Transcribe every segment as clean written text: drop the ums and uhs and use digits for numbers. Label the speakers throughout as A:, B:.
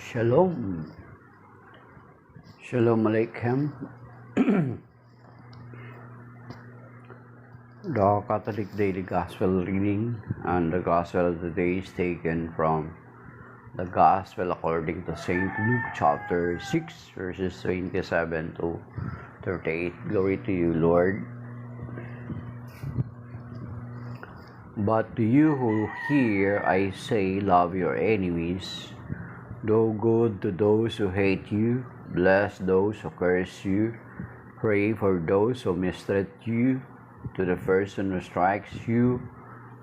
A: Shalom. Shalom Aleichem. The Catholic Daily Gospel reading, and the Gospel of the day is taken from the Gospel according to St. Luke chapter 6 verses 27 to 38. Glory to you, Lord. But to you who hear, I say, love your enemies, do good to those who hate you, bless those who curse you, pray for those who mistreat you. To the person who strikes you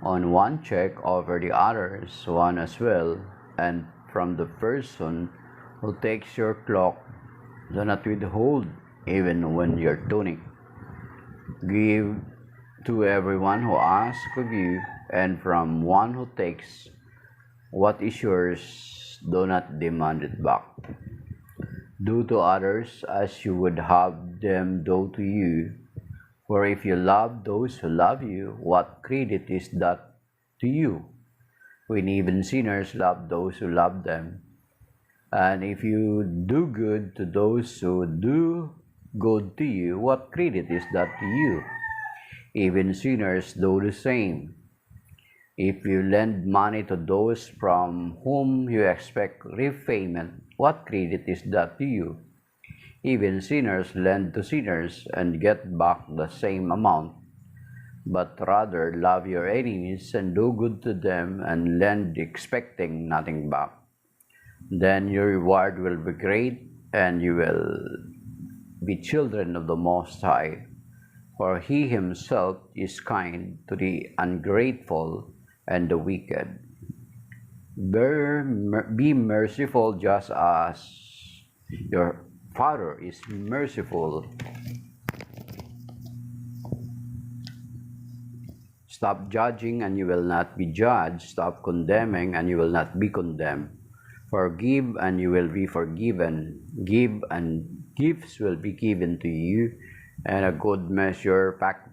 A: on one cheek, offer the others one as well, and from the person who takes your cloak, do not withhold even when your tunic. Give to everyone who asks of you, and from one who takes what is yours, do not demand it back. Do to others as you would have them do to you. For if you love those who love you, what credit is that to you, when even sinners love those who love them? And if you do good to those who do good to you, what credit is that to you? Even sinners do the same. If you lend money to those from whom you expect repayment, what credit is that to you? Even sinners lend to sinners and get back the same amount. But rather love your enemies and do good to them and lend expecting nothing back. Then your reward will be great, and you will be children of the Most High. For He Himself is kind to the ungrateful and the wicked. Be merciful just as your Father is merciful. Stop judging and you will not be judged. Stop condemning and you will not be condemned. Forgive and you will be forgiven. Give and gifts will be given to you, and a good measure packed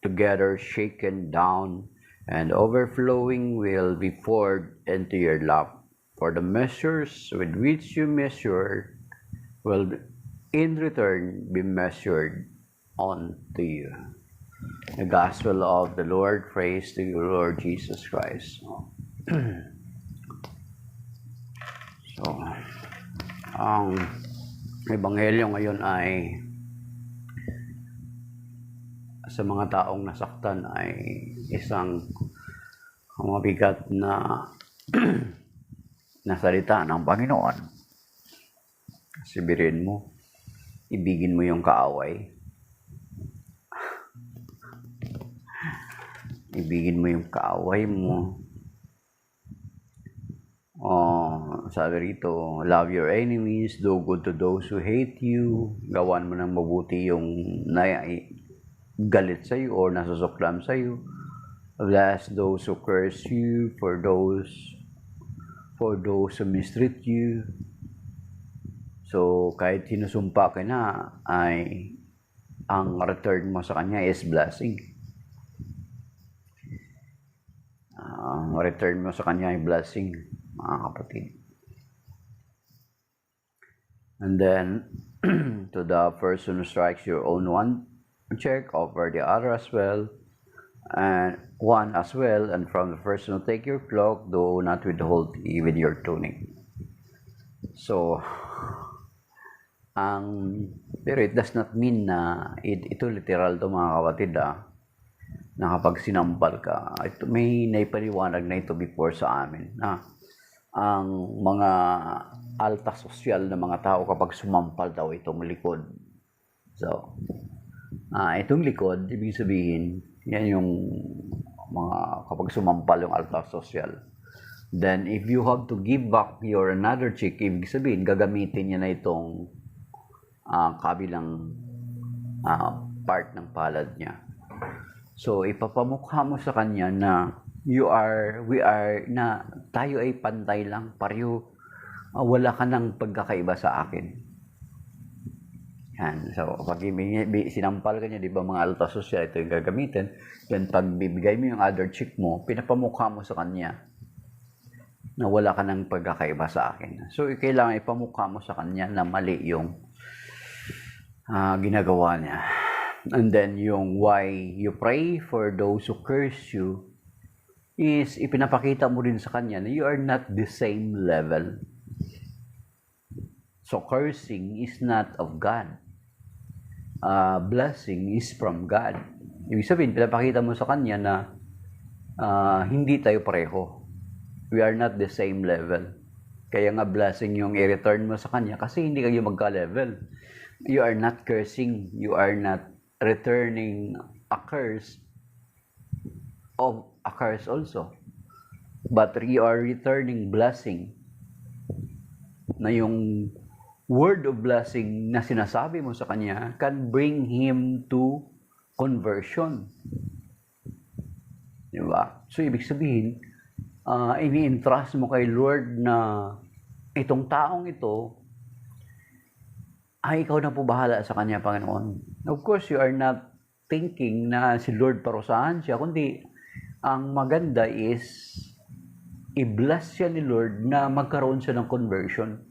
A: together, shaken down, and overflowing will be poured into your lap. For the measures with which you measure will in return be measured on to you. The Gospel of the Lord. Praise to you, Lord Jesus Christ. So, ang Ebanghelyo ngayon ay sa mga taong nasaktan ay isang mabigat na salita ng Panginoon. Sabihin mo, ibigin mo yung kaaway. Ibigin mo yung kaaway mo. Sabi rito, love your enemies, do good to those who hate you. Gawan mo ng mabuti yung galit sa'yo o nasusuklam sa'yo. Bless those who curse you, for those who mistreat you. So, kahit sinusumpa ka na, ay ang return mo sa kanya is blessing. Ang return mo sa kanya ay blessing, mga kapatid. And then, to the person who strikes your own one check, offer the other as well, and one as well, and from the person who take your cloak, do not withhold even your tunic. So, pero it does not mean na ito literal to, mga kapatid, na kapag sinampal ka, ito, may naipaliwanag na ito before sa amin, na ang mga alta sosyal na mga tao kapag sumampal daw itong likod. So, itong likod, ibig sabihin, yan yung mga kapag sumampal yung alta sosyal. Then, if you have to give back your another cheek, ibig sabihin, gagamitin niya na itong kabilang part ng palad niya. So, ipapamukha mo sa kanya na tayo ay pantay lang, pareho, wala ka ng pagkakaiba sa akin. Yan. So, pag sinampal ka niya, di ba, mga alta sosyal, ito yung gagamitin. Then, pag bibigay mo yung other cheek mo, pinapamukha mo sa kanya na wala ka ng pagkakaiba sa akin. So, kailangan ipamukha mo sa kanya na mali yung ginagawa niya. And then, yung why you pray for those who curse you is ipinapakita mo rin sa kanya na you are not the same level. So, cursing is not of God. Blessing is from God. Ibig sabihin, pinapakita mo sa kanya na hindi tayo pareho. We are not the same level. Kaya nga blessing yung i-return mo sa kanya kasi hindi kayo magka-level. You are not cursing. You are not returning a curse of a curse also. But you are returning blessing. Na yung word of blessing na sinasabi mo sa kanya can bring him to conversion. Diba? So, ibig sabihin, ini-entrust mo kay Lord na itong taong ito ay ikaw na po bahala sa kanya, Panginoon. Of course, you are not thinking na si Lord parusahan siya, kundi ang maganda is i-bless siya ni Lord na magkaroon siya ng conversion.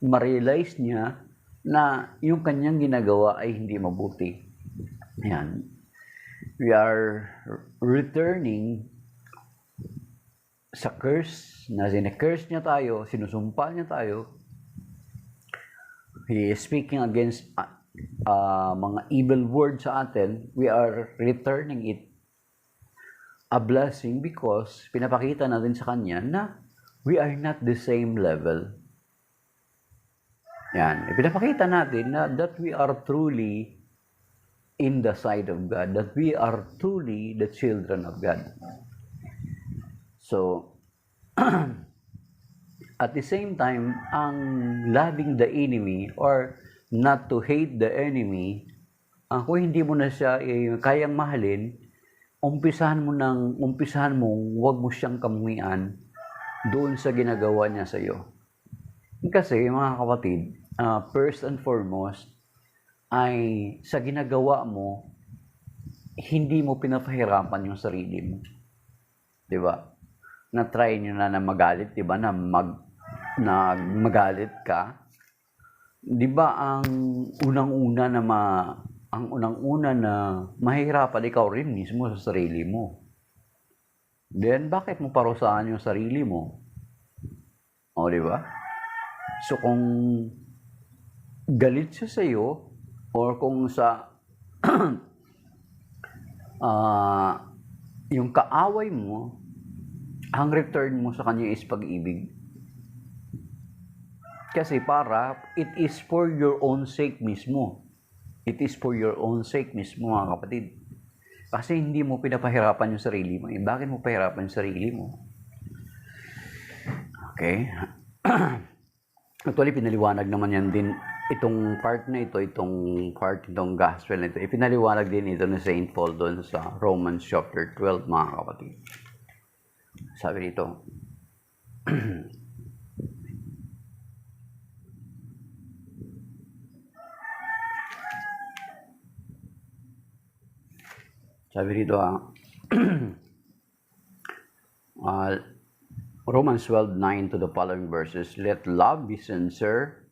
A: Ma-realize niya na yung kanyang ginagawa ay hindi mabuti. Ayan. We are returning sa curse, na sinecurse niya tayo, sinusumpa niya tayo. He is speaking against mga evil words sa atin. We are returning it a blessing because pinapakita natin sa kanya na we are not the same level. Yan. Pinapakita natin na that we are truly in the sight of God, that we are truly the children of God. So, at the same time, ang loving the enemy or not to hate the enemy, kung hindi mo na siya kayang mahalin, umpisahan mo, huwag mo siyang kamuhian doon sa ginagawa niya sa iyo. Kasi mga kapatid, first and foremost, ay sa ginagawa mo, hindi mo pinapahirapan yung sarili mo. 'Di ba? Na-try nyo na magalit, 'di ba? Na magalit ka. 'Di ba ang unang-una na mahirapan ikaw rin mismo sa sarili mo. Then bakit mo parusahan yung sarili mo? O, 'di ba? So kung galit siya sa iyo or kung sa yung kaaway mo, ang return mo sa kanya is pag-ibig. Kasi it is for your own sake mismo. It is for your own sake mismo, mga kapatid. Kasi hindi mo pinapahirapan yung sarili mo. Bakit mo pahirapan yung sarili mo? Okay? Actually, pinaliwanag naman yan din. Itong part na ito, itong gospel na ito, ipinaliwanag din ito ni St. Paul doon sa Romans chapter 12, mga kapatid. Sabi dito, Romans 12:9 to the following verses, let love be sincere,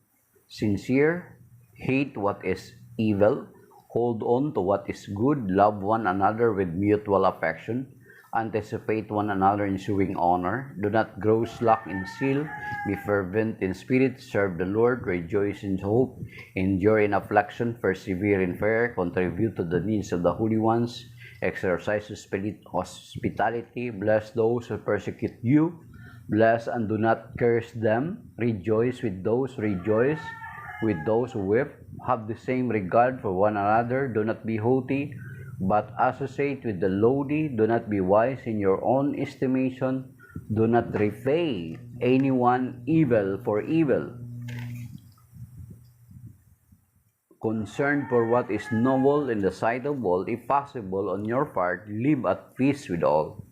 A: hate what is evil, hold on to what is good, love one another with mutual affection, anticipate one another in showing honor, do not grow slack in zeal, be fervent in spirit, serve the Lord, rejoice in hope, endure in affliction, persevere in prayer, contribute to the needs of the holy ones, exercise hospitality, bless those who persecute you, bless and do not curse them, rejoice with those who weep, have the same regard for one another, do not be haughty, but associate with the lowly, do not be wise in your own estimation, do not repay anyone evil for evil. Concerned for what is noble in the sight of all, if possible, on your part, live at peace with all.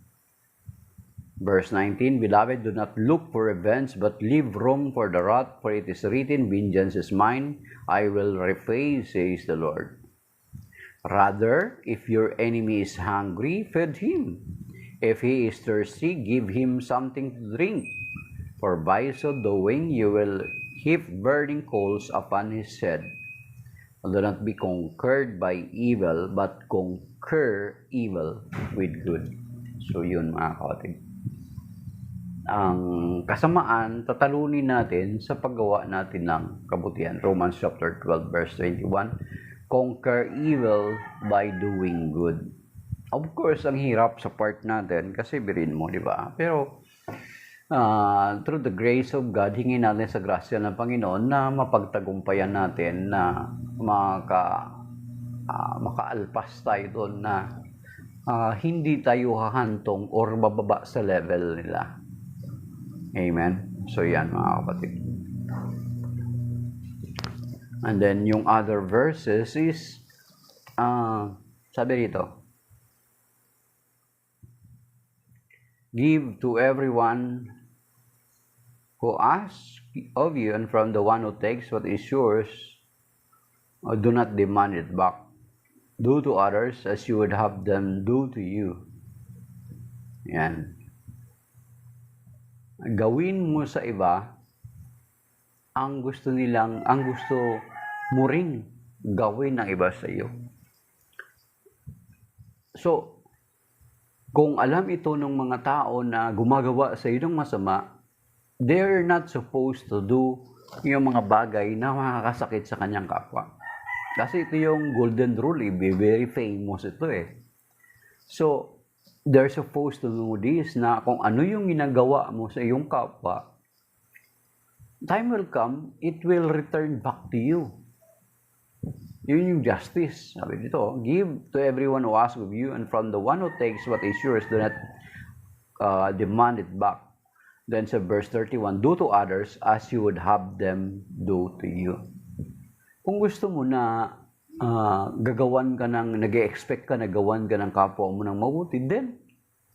A: Verse 19, beloved, do not look for revenge, but leave room for the wrath, for it is written, vengeance is mine, I will repay, says the Lord. Rather, if your enemy is hungry, feed him. If he is thirsty, give him something to drink. For by so doing, you will heap burning coals upon his head. Do not be conquered by evil, but conquer evil with good. So yun mga kapatid. Ang kasamaan, tatalunin natin sa paggawa natin ng kabutihan. Romans chapter 12 verse 21. Conquer evil by doing good. Of course, ang hirap sa part natin kasi birin mo, di ba? Pero through the grace of God, hingin natin sa grasya ng Panginoon na mapagtagumpayan natin na makaalpas tayo doon na hindi tayo hahantong or bababa sa level nila. Amen? So yan mga kapatid. And then yung other verses is sabi dito, give to everyone who asks of you, and from the one who takes what is yours, do not demand it back. Do to others as you would have them do to you. Yan. Gawin mo sa iba ang gusto mo ring gawin ng iba sa iyo. So, kung alam ito ng mga tao na gumagawa sa iyo ng masama, they're not supposed to do yung mga bagay na makakasakit sa kanyang kapwa. Kasi ito yung golden rule, very famous ito eh. So, they're supposed to know this, na kung ano yung ginagawa mo sa iyong kapwa, time will come, it will return back to you. Yun yung justice. Sabi dito, give to everyone who asks of you, and from the one who takes what is yours, do not demand it back. Then sa verse 31, do to others as you would have them do to you. Kung gusto mo na nag-e-expect ka na gawan ka ng kapwa mo ng mabuti, then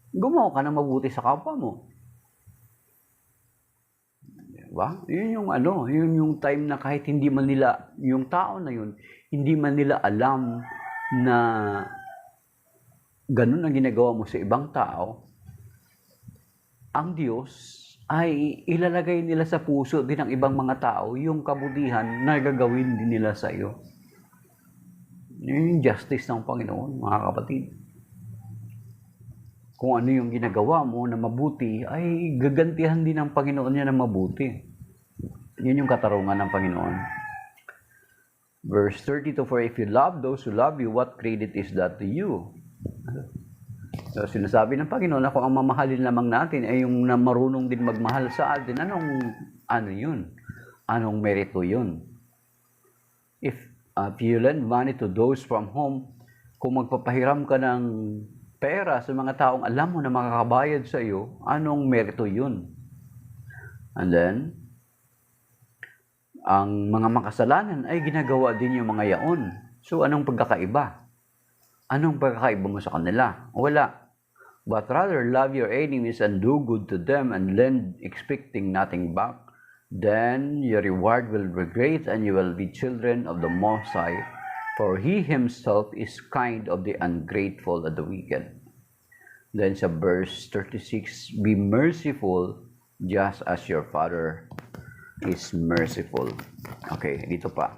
A: gumawa ka ng mabuti sa kapwa mo. Diba? Yun yung time na kahit hindi man nila, yung tao na yun, hindi man nila alam na ganun ang ginagawa mo sa ibang tao, ang Diyos ay ilalagay nila sa puso din ng ibang mga tao yung kabutihan na gagawin din nila sa iyo. Yun yung justice ng Panginoon, mga kapatid. Kung ano yung ginagawa mo na mabuti, ay gagantihan din ng Panginoon niya na mabuti. Yun yung katarungan ng Panginoon. Verse 32, for if you love those who love you, what credit is that to you? So, sinasabi ng Panginoon na kung ang mamahalin lamang natin ay yung na marunong din magmahal sa atin, ano yun? Anong merito yun? If you lend money to those from home, kung magpapahiram ka ng pera sa mga taong alam mo na makakabayad sa iyo, anong merito yun? And then, ang mga makasalanan ay ginagawa din yung mga yaon. So, anong pagkakaiba? Anong pagkakaiba mo sa kanila? Wala. But rather, love your enemies and do good to them and lend expecting nothing back. Then your reward will be great and you will be children of the Most High. For He Himself is kind of the ungrateful and the wicked. Then sa verse 36, be merciful just as your Father is merciful. Okay, dito pa.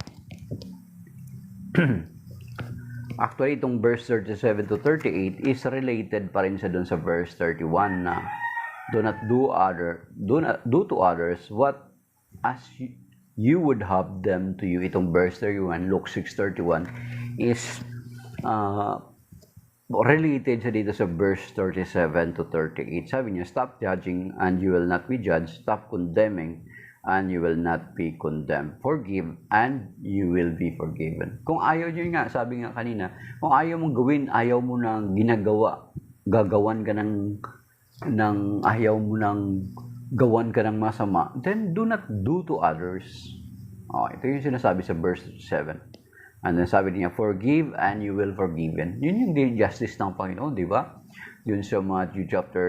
A: Actually, itong verse 37 to 38 is related pa rin sa dun sa verse 31 na do to others what as you would have them to you. Itong verse 31, Luke 6:31 is related sa dito sa verse 37 to 38. Sabi niya, stop judging and you will not be judged. Stop condemning and you will not be condemned. Forgive and you will be forgiven. Kung ayaw nyo nga, sabi nga kanina, kung ayaw mong gawin, ayaw mo nang ginagawa, gagawan ka ayaw mo nang gawan ka ng masama, then do not do to others. Ito yung sinasabi sa verse 7. And then sabi niya, forgive and you will forgiven. Yun yung justice ng Panginoon, di ba? Yun sa Matthew chapter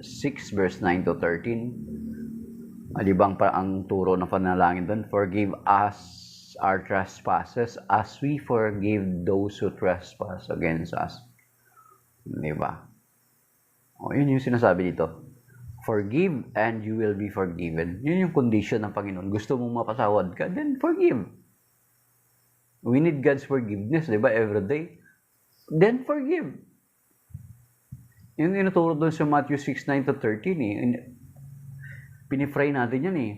A: 6, verse 9 to 13. Di ba ang turo ng panalangin doon? Forgive us our trespasses as we forgive those who trespass against us. Di ba? Yun yung sinasabi dito. Forgive and you will be forgiven. Yun yung condition ng Panginoon. Gusto mong mapatawad ka, then forgive. We need God's forgiveness, di ba, every day. Then forgive. Yun inuturo doon sa Matthew 6:9-13 eh. Pinipray natin yan eh.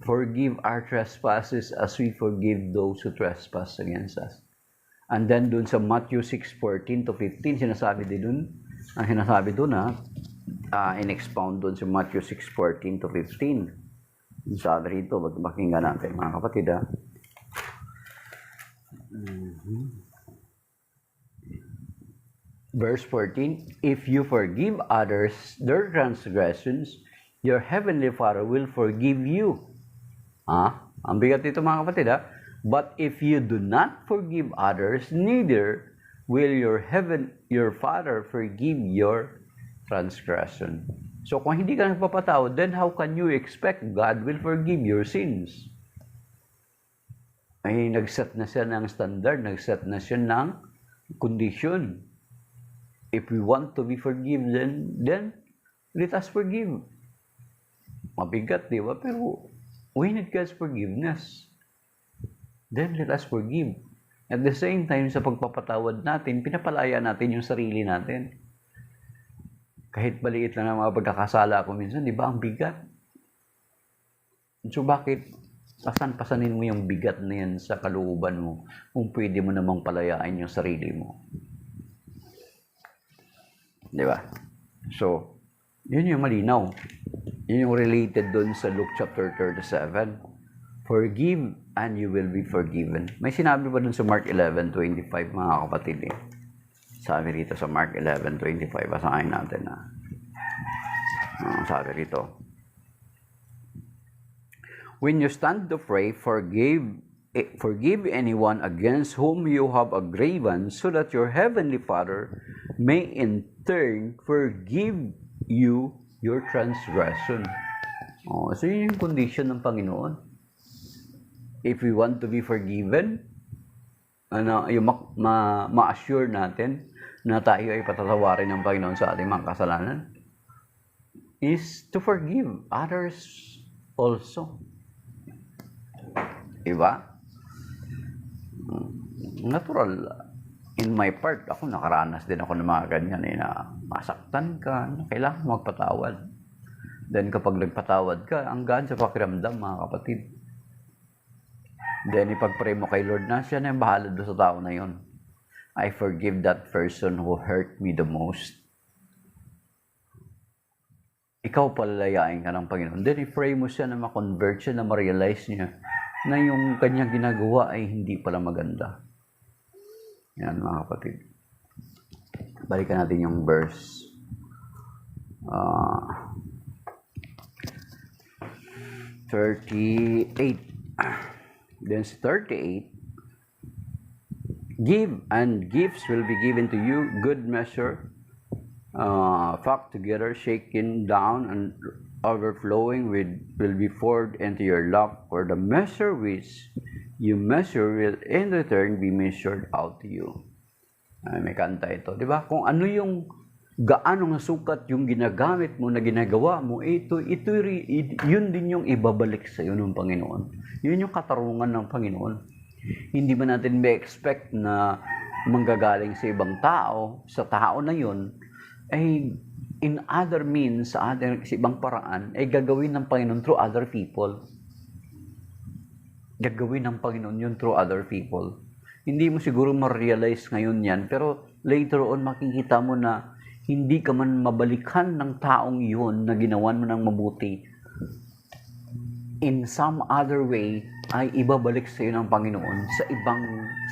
A: Forgive our trespasses as we forgive those who trespass against us. And then doon sa Matthew 6:14-15, sinasabi din doon, ang sinasabi doon in-expound doon sa Matthew 6:14-15. Sabi rito, bakinggan natin mga kapatid Verse 14, if you forgive others their transgressions, your heavenly Father will forgive you. Ang bigat dito mga kapatid But if you do not forgive others, neither will your Father forgive your transgression. So kung hindi ka nagpapatawad, then how can you expect God will forgive your sins? Ay nag-set na siya ng standard, nag-set na siya ng condition. If we want to be forgiven, then let us forgive. Mabigat, di ba? Pero we need God's forgiveness. Then let us forgive. At the same time, sa pagpapatawad natin, pinapalaya natin yung sarili natin. Kahit maliit lang ang mga pagkakasala ko minsan, di ba? Ang bigat. So bakit pasanin mo yung bigat na yan sa kalooban mo kung pwede mo namang palayain yung sarili mo? Di ba? So, yun yung malinaw. Yun yung related doon sa Luke chapter 37. Forgive and you will be forgiven. May sinabi pa doon sa Mark 11:25 mga kapatid Sabi rito sa Mark 11:25, basahin natin sabi rito, when you stand to pray, forgive anyone against whom you have a grievance, so that your heavenly Father may in turn forgive you your transgression. So yun yung condition ng Panginoon. If we want to be forgiven, yung ma-assure natin na tayo ay patatawarin ng Panginoon sa ating mga kasalanan, is to forgive others also. Diba? Natural. In my part, ako nakaranas din ako ng mga ganyan na masaktan ka, kailangan magpatawad. Then kapag nagpatawad ka, ang gaan sa pakiramdam mga kapatid. Then ipag-pray mo kay Lord na siya na yung bahala doon sa tao na yon. I forgive that person who hurt me the most. Ikaw palalayain ka ng Panginoon. Then i-pray mo siya na ma-convert siya, na ma-realize niya na yung kanyang ginagawa ay hindi pala maganda. Yan mga kapatid. Balikan natin yung verse. Uh, 38. Then 38. Give, and gifts will be given to you, good measure, packed together, shaken down, and overflowing will be poured into your lap, for the measure which you measure will in return be measured out to you. May kanta ito, di ba? Kung ano yung gaano nga sukat yung ginagamit mo na ginagawa mo, yun din yung ibabalik sa iyo ng Panginoon. Yun yung katarungan ng Panginoon. Hindi ba natin ma-expect na manggagaling sa ibang tao, sa tao na yun, ay in other means, sa ibang paraan, ay gagawin ng Panginoon through other people. Gagawin ng Panginoon yun through other people. Hindi mo siguro ma-realize ngayon yan, pero later on makikita mo na hindi ka man mabalikan ng taong yun na ginawan mo ng mabuti. In some other way, ay ibabalik sa iyo ng Panginoon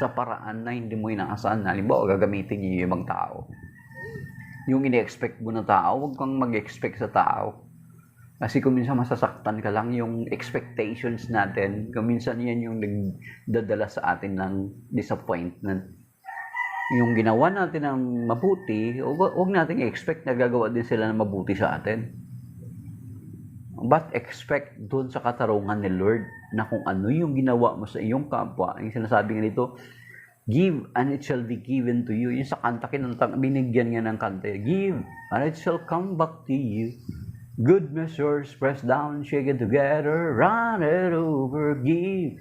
A: sa paraan na hindi mo inaasahan. Halimbawa, gagamitin niyo yung ibang tao. Yung ine-expect mo na tao, huwag kang mag-expect sa tao. Kasi kung minsan masasaktan ka lang, yung expectations natin, kung minsan yan yung nagdadala sa atin ng disappointment. Yung ginawa natin ng mabuti, huwag natin i-expect na gagawa din sila ng mabuti sa atin. But expect doon sa katarungan ni Lord na kung ano yung ginawa mo sa iyong kapwa, yung sinasabi nga nito, give and it shall be given to you. Yung sa kanta, binigyan nga ng kanta, give and it shall come back to you Good measures, pressed down, shaken together, run it over, give,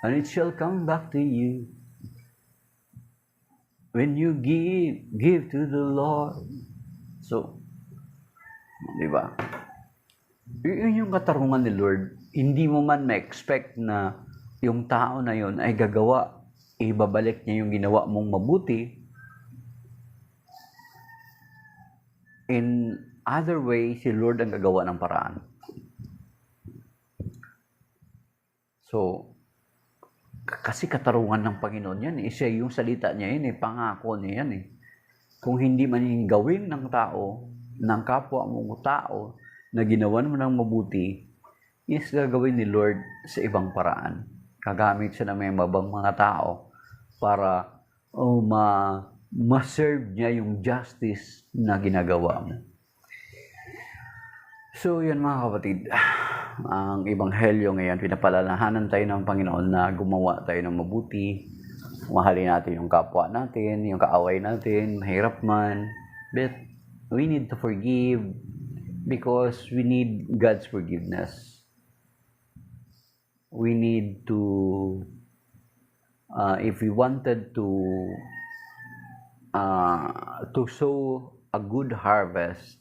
A: and it shall come back to you. When you give to the Lord. So, di ba? Yun yung katarungan ni Lord. Hindi mo man ma-expect na yung tao na yun ay gagawa, ibabalik niya yung ginawa mong mabuti. In other way, si Lord ang gagawa ng paraan. So, kasi katarungan ng Panginoon yan. Siya yung salita niya yun, pangako niya yan. Kung hindi man yung gawin ng tao, ng kapwa mong tao, na ginawan mo ng mabuti, is gagawin ni Lord sa ibang paraan. Kagamit siya ng may mabang mga tao para ma-serve niya yung justice na ginagawa mo. So, yan mga kapatid, ang Ebanghelyo ngayon, pinapalalahanan tayo ng Panginoon na gumawa tayo ng mabuti, mahalin natin yung kapwa natin, yung kaaway natin, mahirap man, but we need to forgive because we need God's forgiveness. We need to, if we wanted to sow a good harvest,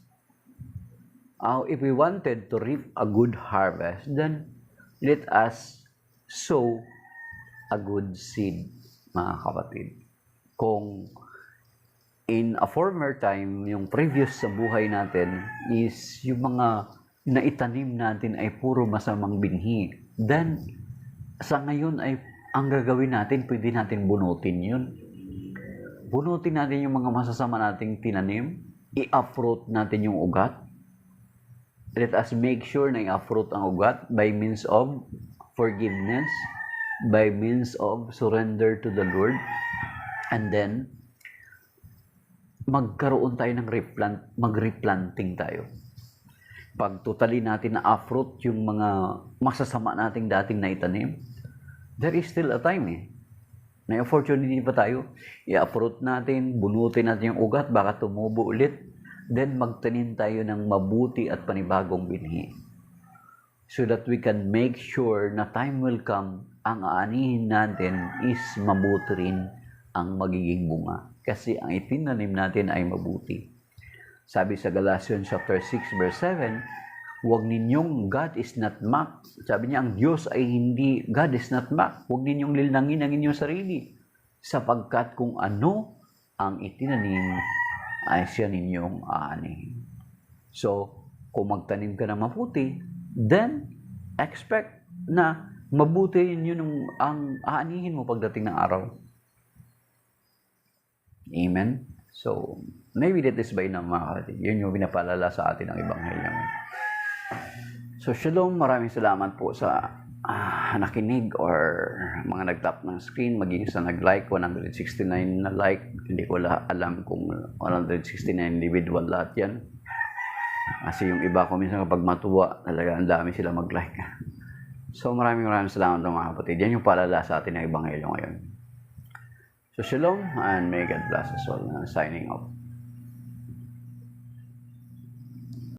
A: if we wanted to reap a good harvest, then let us sow a good seed, mga kapatid. Kung in a former time, yung previous sa buhay natin is yung mga naitanim natin ay puro masamang binhi. Then, sa ngayon ay ang gagawin natin, pwede natin bunutin yun. Bunutin natin yung mga masasama nating tinanim, i-uproot natin yung ugat. Let us make sure na i-uproot ang ugat by means of forgiveness, by means of surrender to the Lord, and then magkaroon tayo ng mag-replanting tayo. Pag totally natin na-uproot yung mga masasama nating dating naitanim, there is still a time may opportunity pa tayo. I-uproot natin, bunutin natin yung ugat, baka tumubo ulit, then magtanim tayo ng mabuti at panibagong binhi. So that we can make sure na time will come, ang aanihin natin is mabuti rin ang magiging bunga. Kasi ang itinanim natin ay mabuti. Sabi sa Galatians chapter 6 verse 7, huwag ninyong God is not mocked. Sabi niya, ang Diyos ay hindi, God is not mocked. Huwag ninyong linangin ang inyong sarili. Sapagkat kung ano ang itinanim, ay siya ninyong aanihin. So, kung magtanim ka ng mabuti, then expect na mabuti yun ang aanihin mo pagdating ng araw. Amen? So, maybe that is by na mga kapatid. Yun yung pinapalala sa atin ng Ebanghelyo. So, shalom. Maraming salamat po sa nakinig or mga nag-tap ng screen, maging sa nag-like, 169 na like. Hindi ko alam kung 169 individual lahat yan. Kasi yung iba ko minsan kapag matuwa, talaga ang dami sila mag-like. So, maraming salamat mga kapatid. Yan yung palala sa atin ng Ebanghelyo ngayon. So, shalom and may God bless us all. Signing off.